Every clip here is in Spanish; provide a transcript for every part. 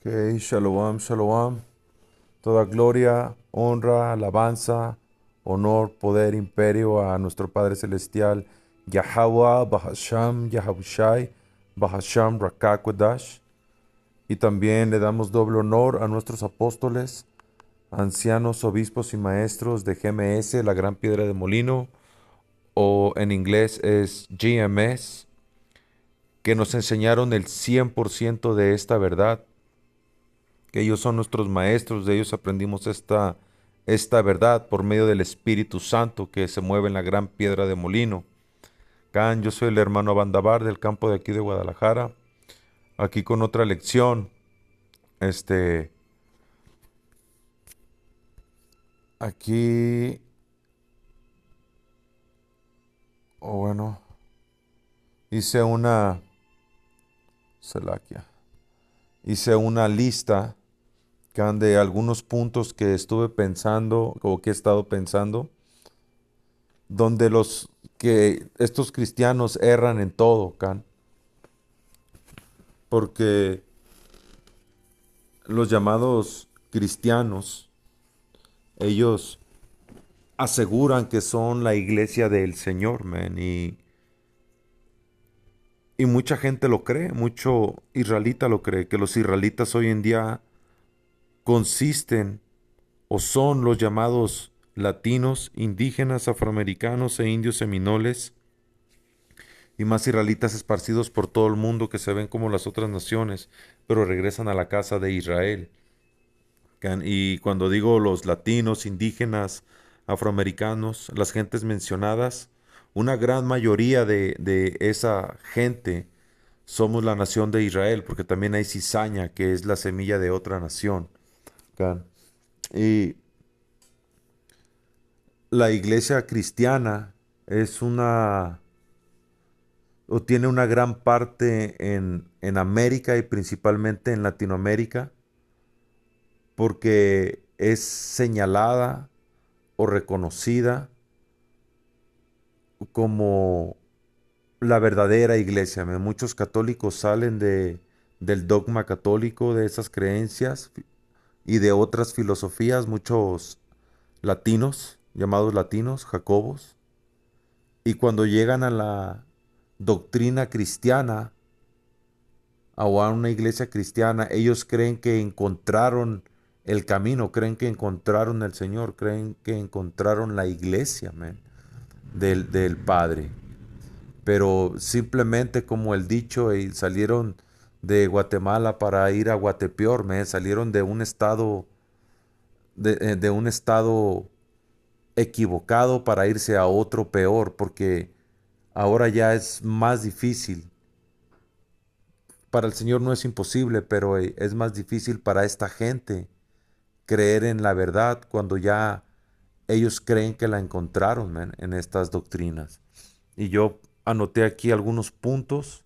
Ok, shalom, shalom. Toda gloria, honra, alabanza, honor, poder, imperio a nuestro Padre Celestial, Yahweh, Bahasham, Yahushai, Bahasham, Rakakwadash. Y también le damos doble honor a nuestros apóstoles, ancianos, obispos y maestros de GMS, la Gran Piedra de Molino, o en inglés es GMS, que nos enseñaron el 100% de esta verdad, que ellos son nuestros maestros, de ellos aprendimos esta verdad por medio del Espíritu Santo que se mueve en la gran piedra de molino. Can, yo soy el hermano Abandabar del campo de aquí de Guadalajara, aquí con otra lección. Este, aquí, o bueno, hice una, Salakia, hice una lista, can, de algunos puntos que estuve pensando o que he estado pensando donde los que estos cristianos erran en todo, Can, porque los llamados cristianos, ellos aseguran que son la iglesia del Señor, man, y mucha gente lo cree, mucho israelita lo cree, que los israelitas hoy en día consisten o son los llamados latinos, indígenas, afroamericanos e indios seminoles, y más israelitas esparcidos por todo el mundo que se ven como las otras naciones, pero regresan a la casa de Israel. Y cuando digo los latinos, indígenas, afroamericanos, las gentes mencionadas, una gran mayoría de esa gente somos la nación de Israel, porque también hay cizaña, que es la semilla de otra nación. Can. Y la iglesia cristiana es una o tiene una gran parte en América y principalmente en Latinoamérica, porque es señalada o reconocida como la verdadera iglesia. Muchos católicos salen del dogma católico, de esas creencias y de otras filosofías, muchos latinos, llamados latinos, jacobos, y cuando llegan a la doctrina cristiana, o a una iglesia cristiana, ellos creen que encontraron el camino, creen que encontraron el Señor, creen que encontraron la iglesia, man, del Padre. Pero simplemente como el dicho, salieron de Guatemala para ir a Guatepeor, man, salieron de un estado equivocado para irse a otro peor, porque ahora ya es más difícil. Para el Señor no es imposible, pero es más difícil para esta gente creer en la verdad cuando ya ellos creen que la encontraron, man, en estas doctrinas. Y yo anoté aquí algunos puntos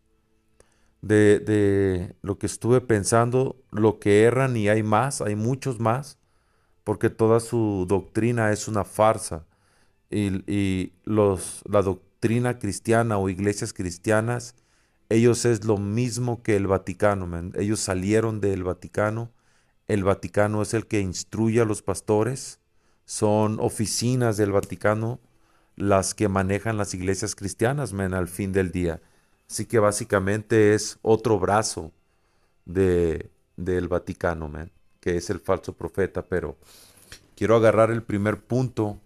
de lo que estuve pensando, lo que erran, y hay más, hay muchos más, porque toda su doctrina es una farsa. La doctrina cristiana o iglesias cristianas, ellos es lo mismo que el Vaticano, man. Ellos salieron del Vaticano. El Vaticano es el que instruye a los pastores. Son oficinas del Vaticano las que manejan las iglesias cristianas, man, al fin del día. Así que básicamente es otro brazo del Vaticano, man, que es el falso profeta. Pero quiero agarrar el primer punto,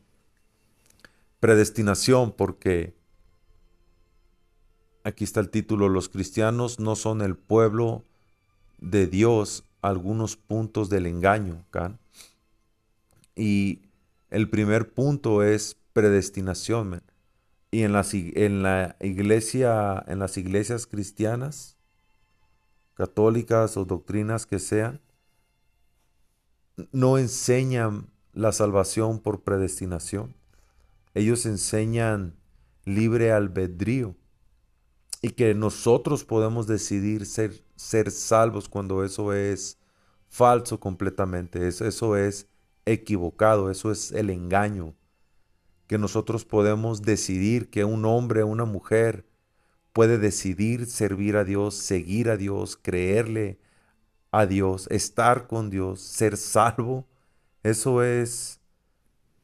predestinación, porque aquí está el título: los cristianos no son el pueblo de Dios, algunos puntos del engaño, ¿can? Y el primer punto es predestinación, man. Y en la iglesia, en las iglesias cristianas, católicas o doctrinas que sean, no enseñan la salvación por predestinación. Ellos enseñan libre albedrío y que nosotros podemos decidir ser salvos, cuando eso es falso completamente. Eso es equivocado, eso es el engaño. Que nosotros podemos decidir, que un hombre o una mujer puede decidir servir a Dios, seguir a Dios, creerle a Dios, estar con Dios, ser salvo, eso es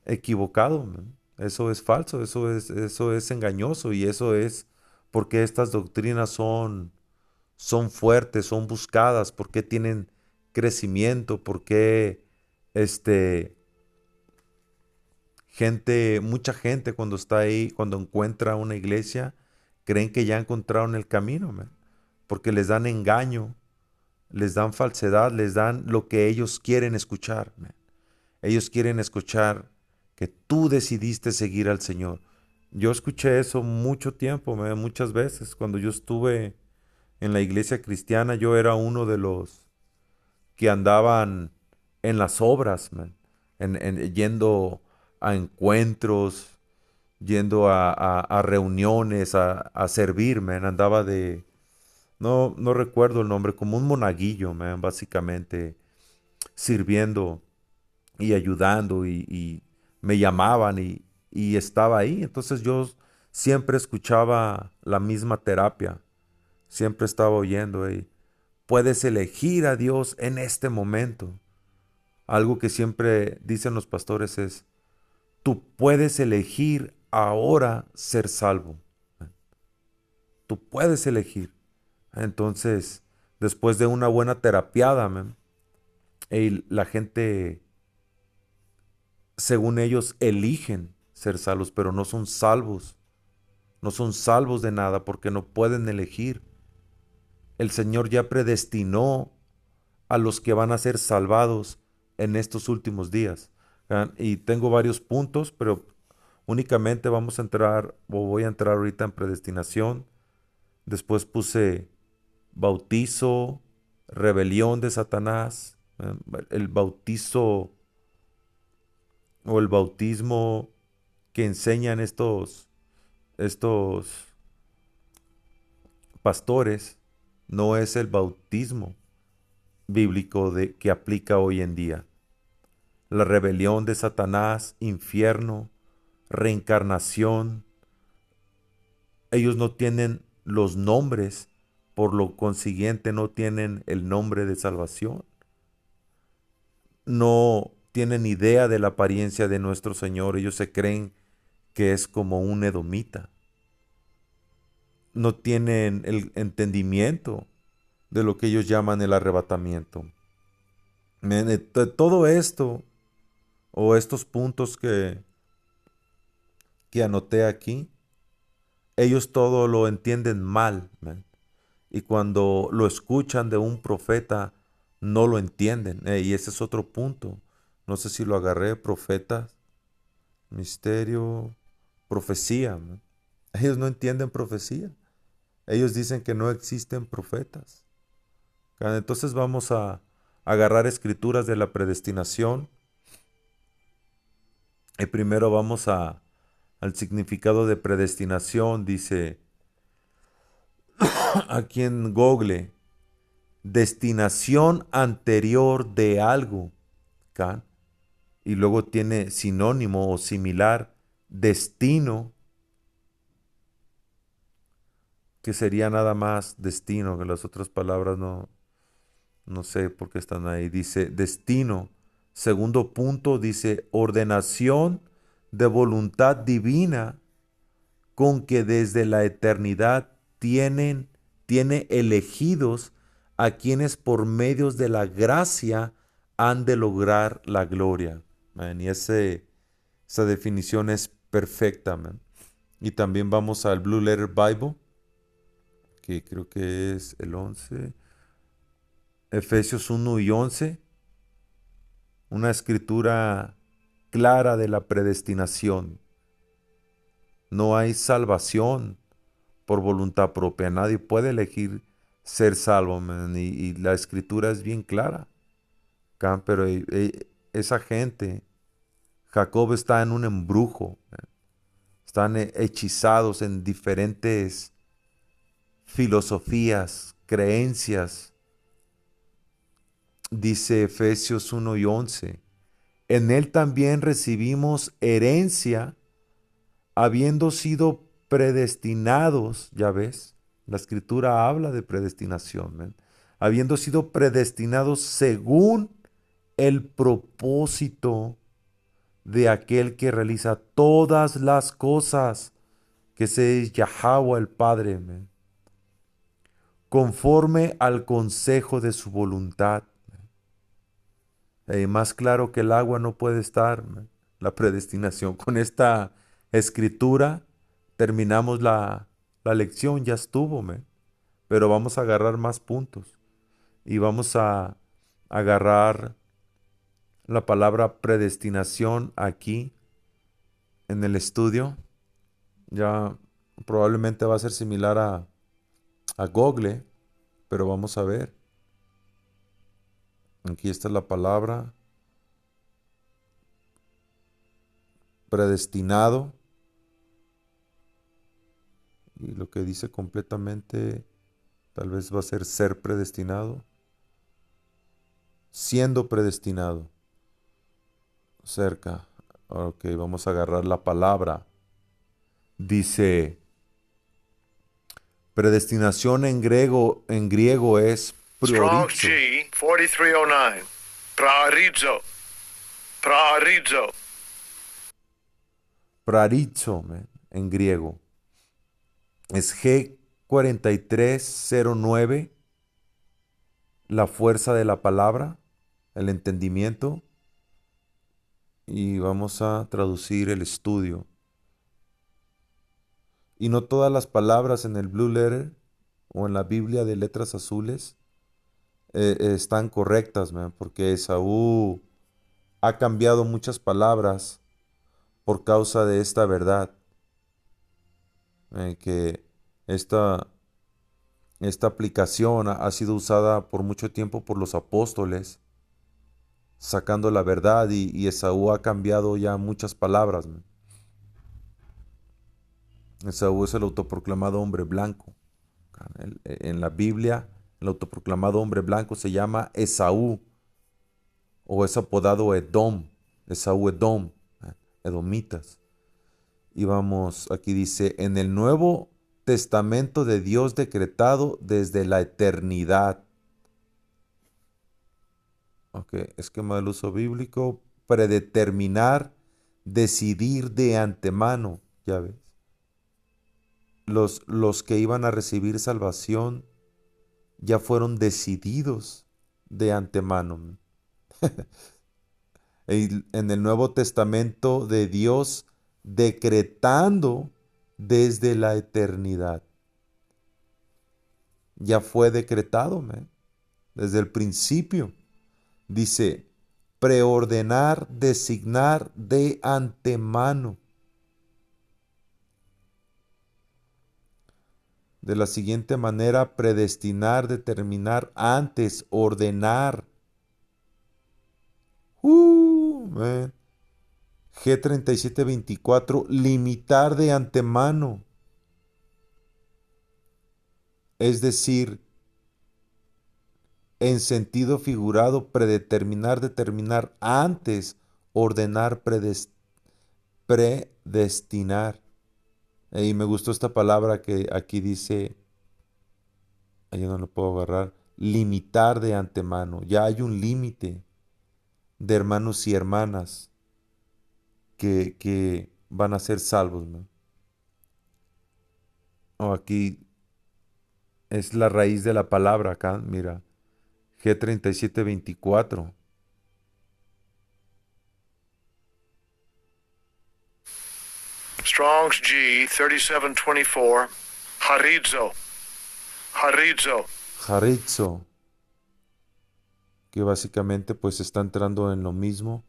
equivocado, man. Eso es falso, eso es engañoso y eso es porque estas doctrinas son fuertes, son buscadas, porque tienen crecimiento, porque este, mucha gente cuando está ahí, cuando encuentra una iglesia, creen que ya encontraron el camino, man, porque les dan engaño, les dan falsedad, les dan lo que ellos quieren escuchar, man. Ellos quieren escuchar que tú decidiste seguir al Señor. Yo escuché eso mucho tiempo, man, muchas veces. Cuando yo estuve en la iglesia cristiana, yo era uno de los que andaban en las obras, man, yendo a encuentros, yendo a reuniones, a servir, man. Andaba no recuerdo el nombre, como un monaguillo, man, básicamente, sirviendo y ayudando y me llamaban y estaba ahí. Entonces yo siempre escuchaba la misma terapia, siempre estaba oyendo ahí. Puedes elegir a Dios en este momento. Algo que siempre dicen los pastores es, tú puedes elegir ahora ser salvo. Tú puedes elegir. Entonces, después de una buena terapiada, man, la gente, según ellos, eligen ser salvos, pero no son salvos. No son salvos de nada porque no pueden elegir. El Señor ya predestinó a los que van a ser salvados en estos últimos días. Y tengo varios puntos, pero únicamente vamos a entrar, o voy a entrar ahorita en predestinación. Después puse bautizo, rebelión de Satanás, el bautizo o el bautismo que enseñan estos pastores no es el bautismo bíblico que aplica hoy en día. La rebelión de Satanás, infierno, reencarnación, ellos no tienen los nombres, por lo consiguiente no tienen el nombre de salvación. No tienen idea de la apariencia de nuestro Señor, ellos se creen que es como un edomita. No tienen el entendimiento de lo que ellos llaman el arrebatamiento. Todo esto o estos puntos que anoté aquí, ellos todo lo entienden mal, man. Y cuando lo escuchan de un profeta, no lo entienden. Y ese es otro punto. No sé si lo agarré, profetas, misterio, profecía, man. Ellos no entienden profecía. Ellos dicen que no existen profetas. Entonces vamos a agarrar escrituras de la predestinación. Y primero vamos al significado de predestinación. Dice aquí en Google, destinación anterior de algo. ¿Can? Y luego tiene sinónimo o similar, destino, que sería nada más destino, que las otras palabras no sé por qué están ahí. Dice destino. Segundo punto dice ordenación de voluntad divina con que desde la eternidad tiene elegidos a quienes por medios de la gracia han de lograr la gloria. Man, y esa definición es perfecta, man. Y también vamos al Blue Letter Bible, que creo que es el 11. Efesios 1 y 11. Una escritura clara de la predestinación. No hay salvación por voluntad propia. Nadie puede elegir ser salvo, man. Y la escritura es bien clara. Pero esa gente, Jacob está en un embrujo. Man. Están hechizados en diferentes filosofías, creencias. Dice Efesios 1 y 11. En él también recibimos herencia, habiendo sido predestinados, ya ves, la escritura habla de predestinación, ¿ven? habiendo sido predestinados según el propósito de aquel que realiza todas las cosas, que ese es Yahweh el Padre, man, conforme al consejo de su voluntad. Más claro que el agua no puede estar, man, la predestinación. Con esta escritura terminamos la lección, ya estuvo, man, pero vamos a agarrar más puntos y vamos a agarrar la palabra predestinación aquí en el estudio. Ya probablemente va a ser similar a Google, pero vamos a ver. Aquí está la palabra predestinado. Y lo que dice completamente, tal vez va a ser predestinado. Siendo predestinado. Cerca. Ok, vamos a agarrar la palabra. Dice, predestinación en griego es Strong's priorizo. G 4309. Praorizo. Praorizo. Prarizo, en griego. Es G4309, la fuerza de la palabra, el entendimiento. Y vamos a traducir el estudio. Y no todas las palabras en el Blue Letter o en la Biblia de letras azules están correctas, man, porque Esaú ha cambiado muchas palabras por causa de esta verdad. Que esta aplicación ha sido usada por mucho tiempo por los apóstoles, sacando la verdad, y Esaú ha cambiado ya muchas palabras, man. Esaú es el autoproclamado hombre blanco. En la Biblia, el autoproclamado hombre blanco se llama Esaú, o es apodado Edom, Esaú Edom, edomitas. Y vamos, aquí dice, en el Nuevo Testamento de Dios decretado desde la eternidad. Ok, esquema del uso bíblico, predeterminar, decidir de antemano, ya ves. Los que iban a recibir salvación ya fueron decididos de antemano. En el Nuevo Testamento de Dios decretando desde la eternidad. Ya fue decretado, man, desde el principio. Dice, preordenar, designar de antemano. De la siguiente manera, predestinar, determinar antes, ordenar. Man. G3724, limitar de antemano. Es decir, en sentido figurado, predeterminar, determinar antes, ordenar, predestinar. Y me gustó esta palabra que aquí dice, yo no lo puedo agarrar, limitar de antemano. Ya hay un límite de hermanos y hermanas que van a ser salvos, ¿no? Aquí es la raíz de la palabra acá, mira, G3724. Strong's G 3724. Harizo. Harizo. Harizo, que básicamente pues está entrando en lo mismo,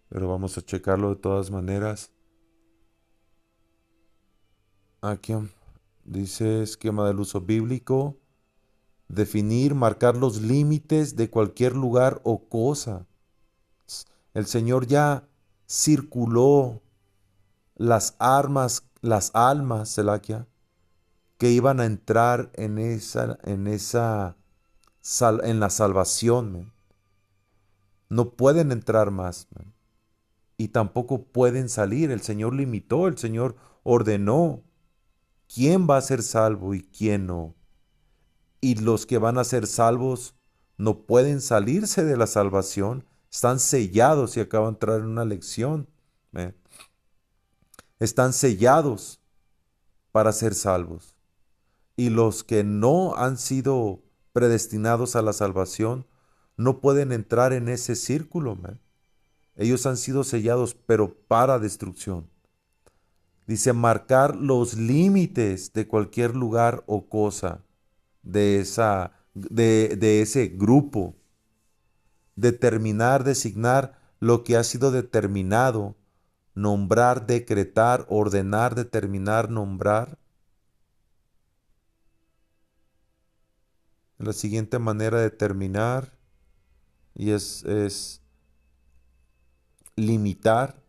pero vamos a checarlo de todas maneras. Aquí dice esquema del uso bíblico, definir, marcar los límites de cualquier lugar o cosa. El Señor ya circuló las almas, Selakia, que iban a entrar en la salvación, man. No pueden entrar más, man. Y tampoco pueden salir. El Señor limitó, el Señor ordenó quién va a ser salvo y quién no. y los que van a ser salvos no pueden salirse de la salvación, están sellados, y acabo de entrar en una lección, están sellados para ser salvos. Y los que no han sido predestinados a la salvación no pueden entrar en ese círculo, Ellos han sido sellados, pero para destrucción. Dice, marcar los límites de cualquier lugar o cosa de ese grupo. Determinar, designar lo que ha sido determinado. Nombrar, decretar, ordenar, determinar, nombrar. La siguiente manera de determinar y es limitar,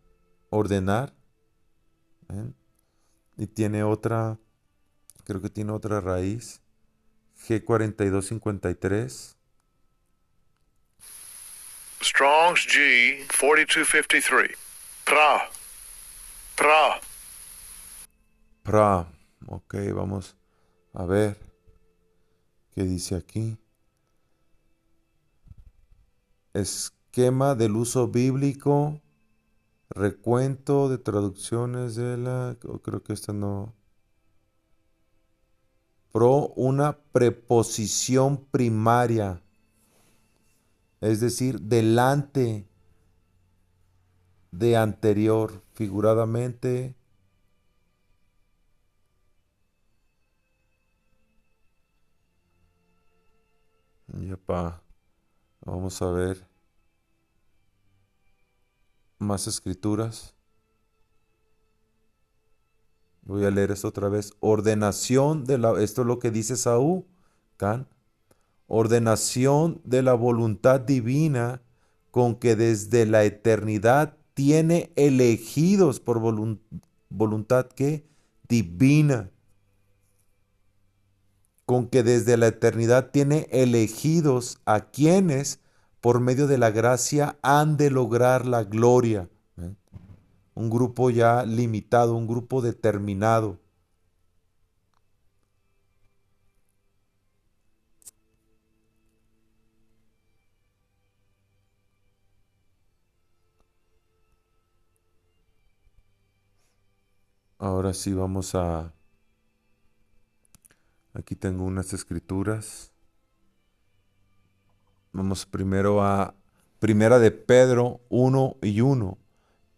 ordenar. Y tiene otra, creo que tiene otra raíz, G4253. Strong's G 4253. Pra. Pra. Pra. Ok, vamos a ver qué dice aquí. Esquema del uso bíblico. Recuento de traducciones de la... Creo que esta no... Pro, una preposición primaria. Es decir, delante de anterior, figuradamente. Yepa. Vamos a ver más escrituras. Voy a leer esto otra vez. Ordenación de la... Esto es lo que dice Saúl. Can. Ordenación de la voluntad divina con que desde la eternidad tiene elegidos por voluntad que divina. Con que desde la eternidad tiene elegidos a quienes por medio de la gracia han de lograr la gloria. Un grupo ya limitado, un grupo determinado. Ahora sí vamos a... Aquí tengo unas escrituras. Vamos primero a Primera de Pedro 1:1.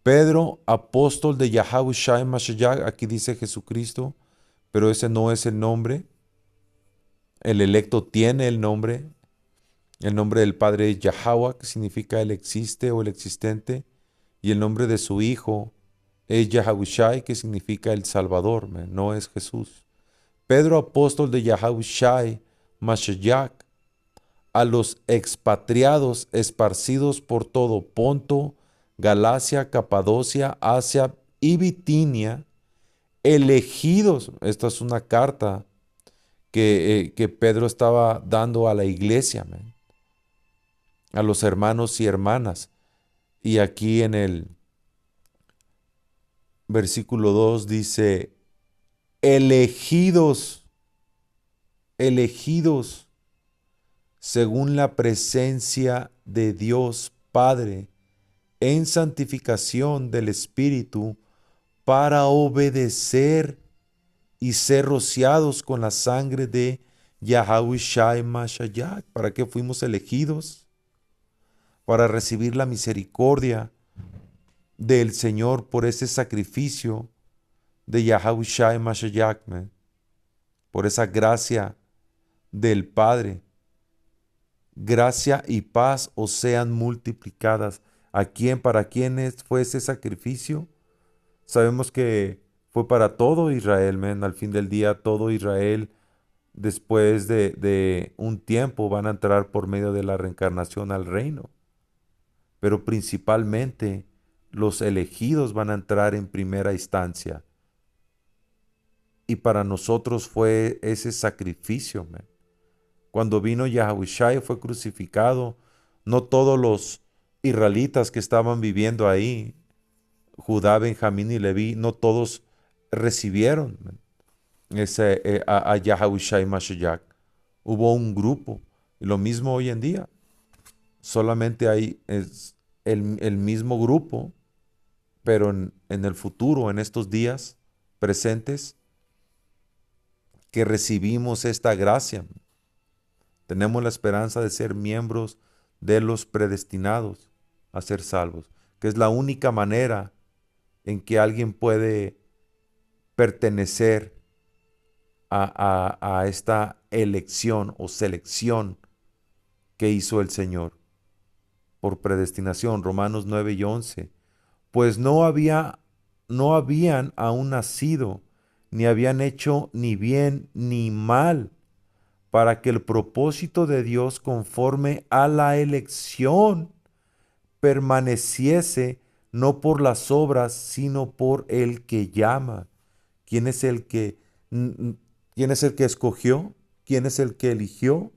Pedro, apóstol de Yahawashi Mashiach, aquí dice Jesucristo, pero ese no es el nombre. El electo tiene el nombre del Padre es Yahweh, que significa el existe o el existente, y el nombre de su Hijo es Yahawashi, que significa el Salvador, no es Jesús. Pedro, apóstol de Yahawashi Mashiach, a los expatriados esparcidos por todo Ponto, Galacia, Capadocia, Asia y Bitinia, elegidos. Esta es una carta que Pedro estaba dando a la iglesia, a los hermanos y hermanas. Y aquí en el versículo 2 dice, elegidos según la presencia de Dios Padre en santificación del Espíritu para obedecer y ser rociados con la sangre de Yahawashi Mashiach. ¿Para qué fuimos elegidos? Para recibir la misericordia del Señor por ese sacrificio de Yahawashi Mashiach, por esa gracia del Padre. Gracia y paz os sean multiplicadas. ¿A quién? ¿Para quién fue ese sacrificio? Sabemos que fue para todo Israel, al fin del día todo Israel, después de un tiempo, van a entrar por medio de la reencarnación al reino. Pero principalmente los elegidos van a entrar en primera instancia. Y para nosotros fue ese sacrificio, Cuando vino Yahawashi, fue crucificado. No todos los israelitas que estaban viviendo ahí, Judá, Benjamín y Leví, no todos recibieron a Yahawashi Mashiach. hubo un grupo. Y lo mismo hoy en día. Solamente hay el mismo grupo, pero en el futuro, en estos días presentes, que recibimos esta gracia. Tenemos la esperanza de ser miembros de los predestinados a ser salvos, que es la única manera en que alguien puede pertenecer a esta elección o selección que hizo el Señor por predestinación. Romanos 9 y 11. Pues no habían aún nacido, ni habían hecho ni bien ni mal, para que el propósito de Dios conforme a la elección permaneciese no por las obras, sino por el que llama. ¿Quién es el que, quién es el que escogió? ¿Quién es el que eligió?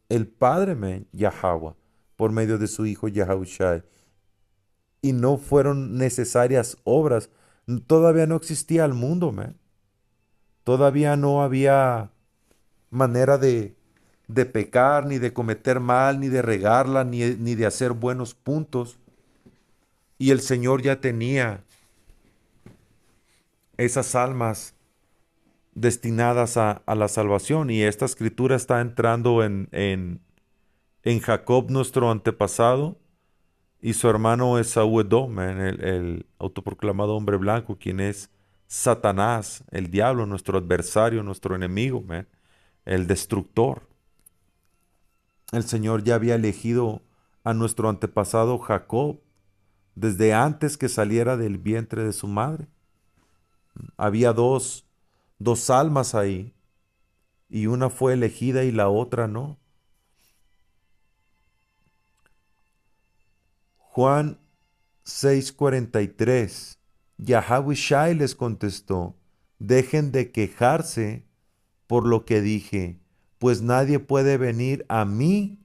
El Padre, men, Yahweh, por medio de su Hijo Yahushua. Y no fueron necesarias obras. Todavía no existía el mundo, man. Todavía no había manera de pecar, ni de cometer mal, ni de regarla, ni de hacer buenos puntos. Y el Señor ya tenía esas almas destinadas a la salvación. Y esta escritura está entrando en Jacob, nuestro antepasado, y su hermano Esaú Edom, el autoproclamado hombre blanco, quien es Satanás, el diablo, nuestro adversario, nuestro enemigo, man, el destructor. El Señor ya había elegido a nuestro antepasado Jacob desde antes que saliera del vientre de su madre. Había dos almas ahí, y una fue elegida y la otra no. Juan 6:43. Yahushua les contestó: dejen de quejarse por lo que dije, pues nadie puede venir a mí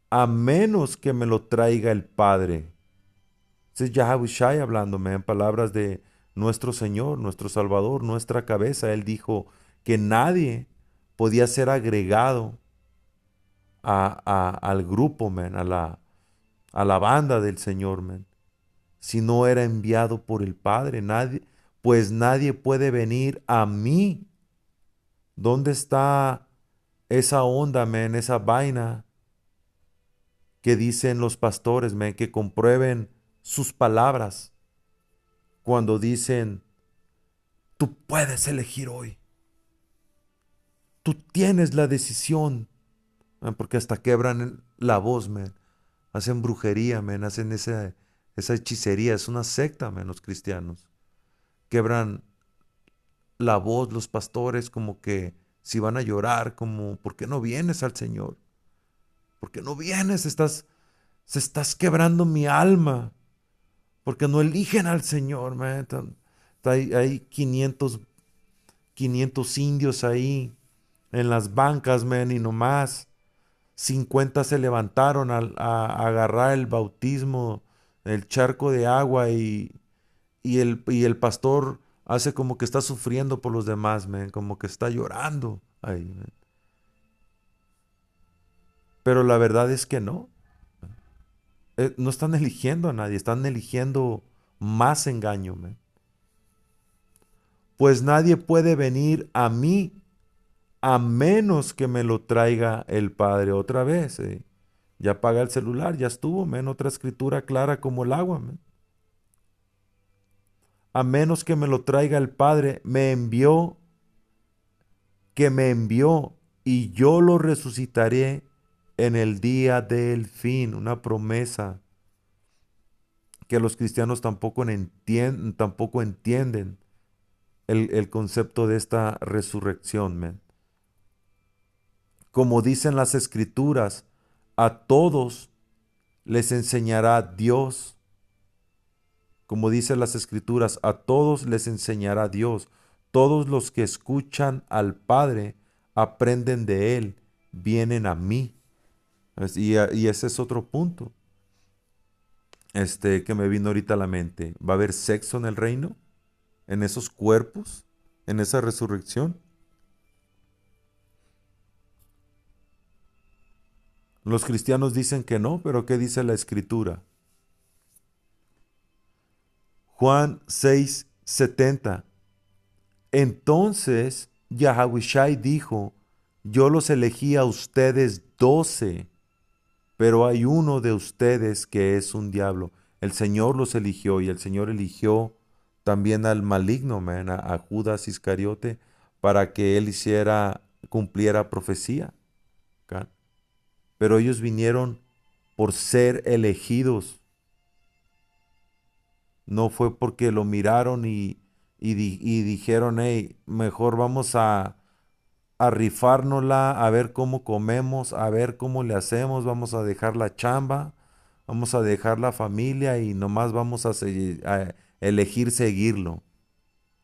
a menos que me lo traiga el Padre. Ese es Yahushua hablándome en palabras de nuestro Señor, nuestro Salvador, nuestra cabeza. Él dijo que nadie podía ser agregado al grupo, man, a la banda del Señor, man, si no era enviado por el Padre. Nadie, pues nadie puede venir a mí. ¿Dónde está esa onda, man, esa vaina que dicen los pastores, man, que comprueben sus palabras cuando dicen, tú puedes elegir hoy, tú tienes la decisión, man, porque hasta quebran la voz, man, hacen brujería, man, hacen esa hechicería, es una secta, man, los cristianos, quebran la voz los pastores como que si van a llorar, como, ¿por qué no vienes al Señor? ¿Por qué no vienes? Se estás quebrando mi alma, porque no eligen al Señor, man. Hay 500 indios ahí en las bancas, man, y nomás 50 se levantaron a agarrar el bautismo, el charco de agua, y el pastor hace como que está sufriendo por los demás, man, como que está llorando ahí, man. Pero la verdad es que no. No están eligiendo a nadie, están eligiendo más engaño, man. Pues nadie puede venir a mí a menos que me lo traiga el Padre otra vez. Ya apaga el celular, ya estuvo, man. Otra escritura clara como el agua, man. A menos que me lo traiga el Padre, que me envió, y yo lo resucitaré en el día del fin. Una promesa que los cristianos tampoco entienden el concepto de esta resurrección, man. Como dicen las escrituras, a todos les enseñará Dios. Como dicen las escrituras, a todos les enseñará Dios. Todos los que escuchan al Padre aprenden de Él, vienen a mí. Y ese es otro punto que me vino ahorita a la mente. ¿Va a haber sexo en el reino? ¿En esos cuerpos? ¿En esa resurrección? Los cristianos dicen que no, pero ¿qué dice la Escritura? Juan 6:70. Entonces Yahushai dijo, yo los elegí a ustedes 12, pero hay uno de ustedes que es un diablo. El Señor los eligió y el Señor eligió también al maligno, man, a Judas Iscariote, para que él cumpliera profecía. ¿Ca? Pero ellos vinieron por ser elegidos. No fue porque lo miraron y dijeron, hey, mejor vamos a rifárnosla, a ver cómo comemos, a ver cómo le hacemos, vamos a dejar la chamba, vamos a dejar la familia y nomás vamos a elegir seguirlo.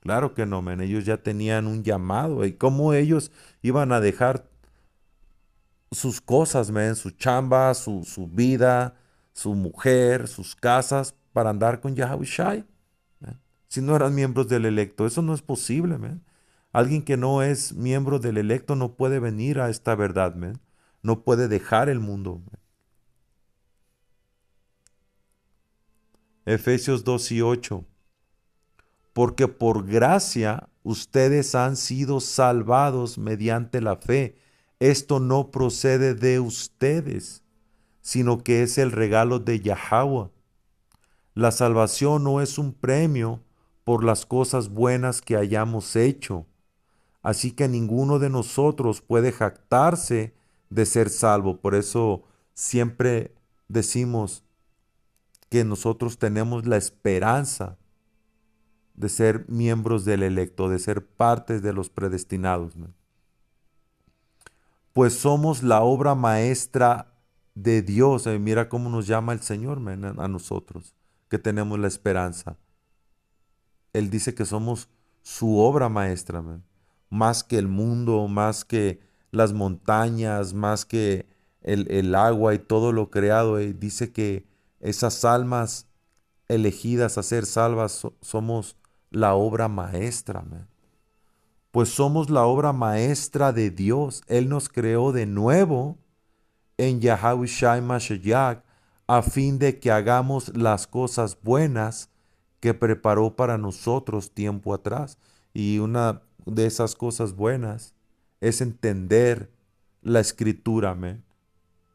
Claro que no, men, ellos ya tenían un llamado. ¿Y cómo ellos iban a dejar sus cosas, men, su chamba, su vida, su mujer, sus casas, para andar con Yahushai? ¿Men? Si no eran miembros del electo, eso no es posible, men. Alguien que no es miembro del electo no puede venir a esta verdad, men. No puede dejar el mundo. Men. Efesios 2:8. Porque por gracia ustedes han sido salvados mediante la fe. Esto no procede de ustedes, sino que es el regalo de Yahweh. La salvación no es un premio por las cosas buenas que hayamos hecho. Así que ninguno de nosotros puede jactarse de ser salvo. Por eso siempre decimos que nosotros tenemos la esperanza de ser miembros del electo, de ser partes de los predestinados. ¿No? Pues somos la obra maestra de Dios. Mira cómo nos llama el Señor, man, a nosotros, que tenemos la esperanza. Él dice que somos su obra maestra, man. Más que el mundo, más que las montañas, más que el agua y todo lo creado. Dice que esas almas elegidas a ser salvas somos la obra maestra, man. Pues somos la obra maestra de Dios. Él nos creó de nuevo en Yahushua Mashiach a fin de que hagamos las cosas buenas que preparó para nosotros tiempo atrás. Y una de esas cosas buenas es entender la escritura, man.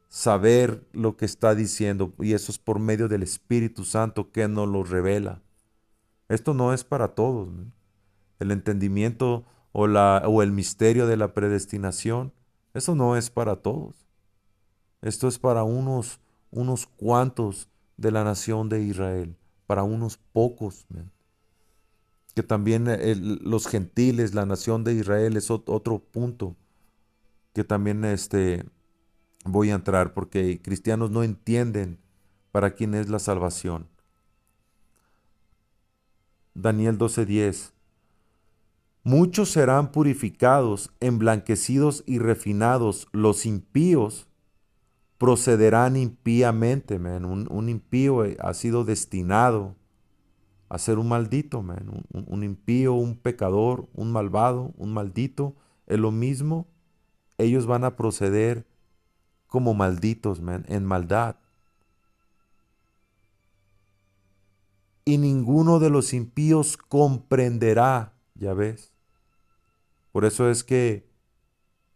Saber lo que está diciendo, y eso es por medio del Espíritu Santo que nos lo revela. Esto no es para todos, man. El entendimiento o el misterio de la predestinación, eso no es para todos. Esto es para unos cuantos de la nación de Israel, para unos pocos, man. Que también los gentiles, la nación de Israel es otro punto que también voy a entrar, porque cristianos no entienden para quién es la salvación. Daniel 12:10. Muchos serán purificados, emblanquecidos y refinados. Los impíos procederán impíamente, man. Un impío ha sido destinado a ser un maldito, man. Un impío, un pecador, un malvado, un maldito. Es lo mismo. Ellos van a proceder como malditos, man, en maldad. Y ninguno de los impíos comprenderá, ya ves. Por eso es que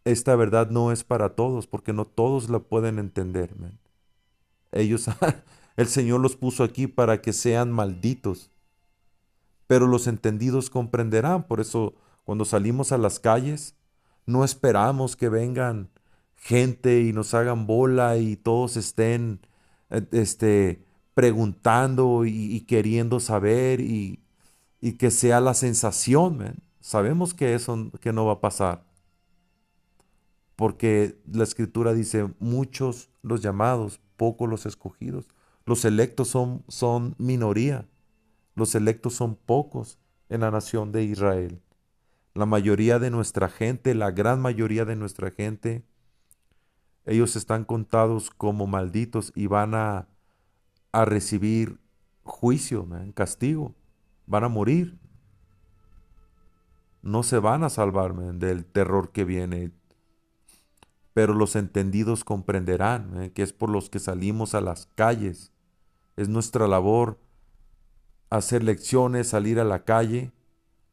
esta verdad no es para todos, porque no todos la pueden entender, man. Ellos, el Señor los puso aquí para que sean malditos, pero los entendidos comprenderán. Por eso cuando salimos a las calles, no esperamos que vengan gente y nos hagan bola y todos estén preguntando y queriendo saber y que sea la sensación, man. Sabemos que eso que no va a pasar, porque la escritura dice, muchos los llamados, pocos los escogidos. Los electos son minoría, los electos son pocos en la nación de Israel. La mayoría de nuestra gente, la gran mayoría de nuestra gente, ellos están contados como malditos y van a recibir juicio, man, castigo, van a morir. No se van a salvar, man, del terror que viene. pero los entendidos comprenderán, que es por los que salimos a las calles. Es nuestra labor hacer lecciones, salir a la calle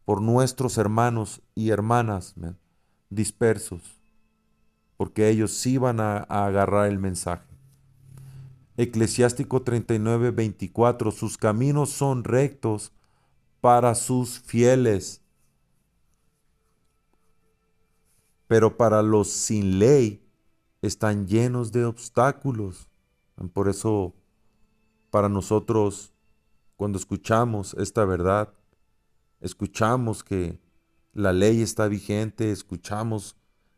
por nuestros hermanos y hermanas dispersos, porque ellos sí van a agarrar el mensaje. Eclesiástico 39:24, sus caminos son rectos para sus fieles, pero para los sin ley están llenos de obstáculos. Por eso, para nosotros, cuando escuchamos esta verdad, escuchamos que la ley está vigente, escuchamos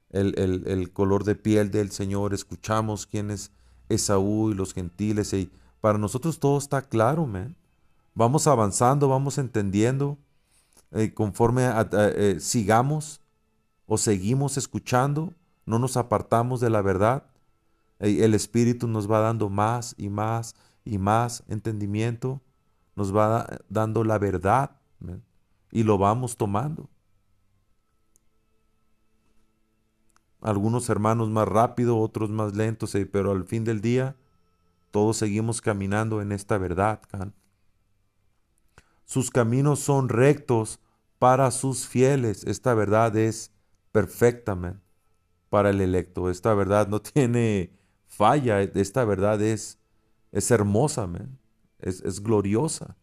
el color de piel del Señor, escuchamos quién es Esaú y los gentiles, y para nosotros todo está claro, man. Vamos avanzando, vamos entendiendo, conforme sigamos o seguimos escuchando, no nos apartamos de la verdad, el Espíritu nos va dando más y más y más entendimiento, nos va dando la verdad, man, y lo vamos tomando. Algunos hermanos más rápido, otros más lentos, pero al fin del día todos seguimos caminando en esta verdad. Sus caminos son rectos para sus fieles. Esta verdad es perfectamente para el electo. Esta verdad no tiene falla. Esta verdad es hermosa, man. Es gloriosa.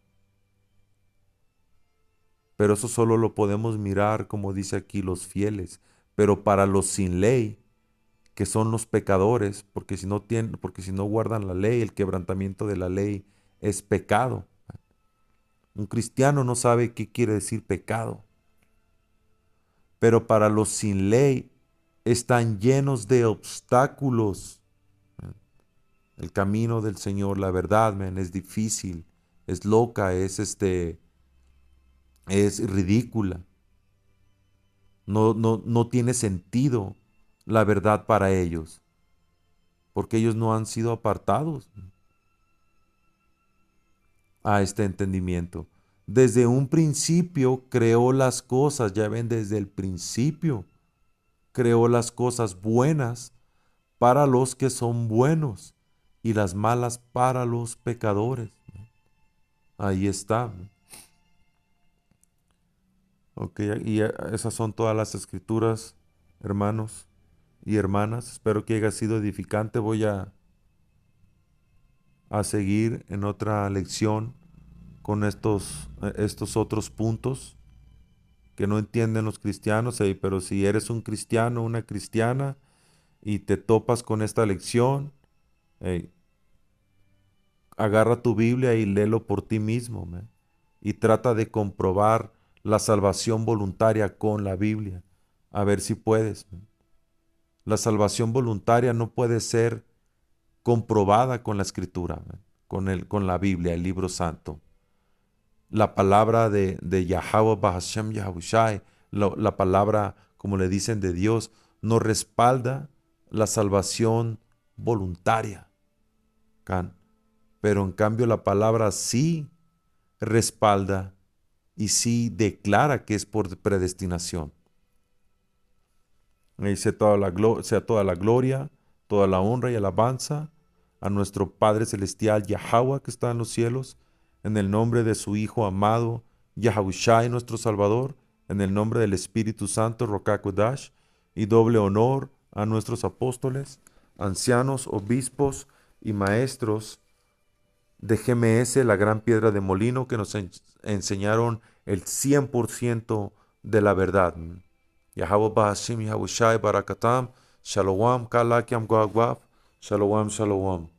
Pero eso solo lo podemos mirar, como dice aquí, los fieles. Pero para los sin ley, que son los pecadores, porque si no guardan la ley, el quebrantamiento de la ley es pecado. Un cristiano no sabe qué quiere decir pecado. Pero para los sin ley están llenos de obstáculos. El camino del Señor, la verdad, man, es difícil, es loca, es ridícula. No tiene sentido la verdad para ellos, porque ellos no han sido apartados a este entendimiento. Desde un principio creó las cosas, ya ven, desde el principio creó las cosas buenas para los que son buenos y las malas para los pecadores. Ahí está. Ok, y esas son todas las escrituras, hermanos y hermanas. Espero que haya sido edificante. Voy a seguir en otra lección con estos otros puntos que no entienden los cristianos, pero si eres un cristiano, una cristiana, y te topas con esta lección, agarra tu Biblia y léelo por ti mismo, man, y trata de comprobar la salvación voluntaria con la Biblia, a ver si puedes. Man. La salvación voluntaria no puede ser comprobada con la Escritura, man, con la Biblia, el libro santo. La palabra de Yahweh Bahashem Yahushai, la palabra, como le dicen, de Dios, no respalda la salvación voluntaria. Pero en cambio la palabra sí respalda y sí declara que es por predestinación. Y sea toda la gloria, toda la honra y alabanza a nuestro Padre Celestial Yahweh que está en los cielos, en el nombre de su Hijo amado, Yahushai nuestro Salvador, en el nombre del Espíritu Santo, Rokakodash, y doble honor a nuestros apóstoles, ancianos, obispos y maestros de GMS, la gran piedra de molino, que nos enseñaron el 100% de la verdad. Yahweh Bahashim Yahushai Barakatam, Shalom, Kalakiam Gwagwaf, Shalom, Shalom.